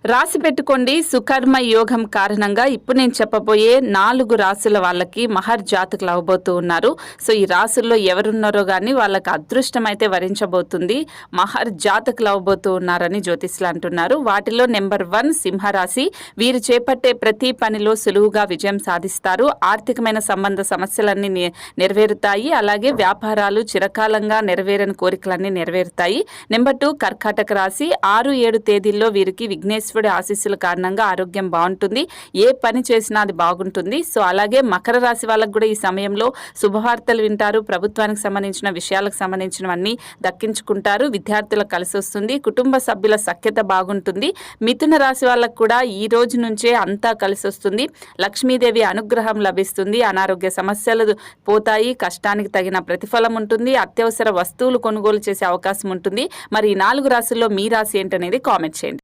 రాసి పెట్టుకోండి. సుకర్మ యోగం కారణంగా ఇప్పుడు నేను చెప్పబోయే 4 రాసుల వాళ్ళకి మహర్ జాతకులు అవ్వబోతూ ఉన్నారు. సో ఈ రాసుల్లో ఎవరున్నారో కానీ వాళ్ళకి అదృష్టం అయితే వరించబోతుంది. మహర్ జాతకులు అవ్వబోతూ ఉన్నారని జ్యోతిష్యులు అంటున్నారు. వాటిలో నెంబర్ 1 సింహరాశి. వీరు చేపట్టే ప్రతి పనిలో సులువుగా విజయం సాధిస్తారు. ఆర్థికమైన సంబంధ సమస్యలన్నీ నెరవేరుతాయి. అలాగే వ్యాపారాలు చిరకాలంగా నెరవేరని కోరికలన్నీ నెరవేరుతాయి. నెంబర్ 2 కర్కాటక రాశి. 6-7 తేదీల్లో వీరికి విఘ్నేశ్వరుడి ఆశీస్సుల కారణంగా ఆరోగ్యం బాగుంటుంది. ఏ పని చేసినా అది బాగుంటుంది. సో అలాగే మకర రాశి వాళ్ళకు కూడా ఈ సమయంలో శుభవార్తలు వింటారు. ప్రభుత్వానికి సంబంధించిన విషయాలకు సంబంధించినవన్నీ దక్కించుకుంటారు. విద్యార్థులకు కలిసి వస్తుంది. కుటుంబ సభ్యుల సఖ్యత బాగుంటుంది. మిథున రాశి వాళ్ళకు కూడా ఈ రోజు నుంచే అంతా కలిసి వస్తుంది. లక్ష్మీదేవి అనుగ్రహం లభిస్తుంది. అనారోగ్య సమస్యలు పోతాయి. కష్టానికి తగిన ప్రతిఫలం ఉంటుంది. అత్యవసర వస్తువులు కొనుగోలు చేసే అవకాశం ఉంటుంది. మరి ఈ 4 రాశుల్లో మీ రాశి ఏంటనేది కామెంట్ చేయండి.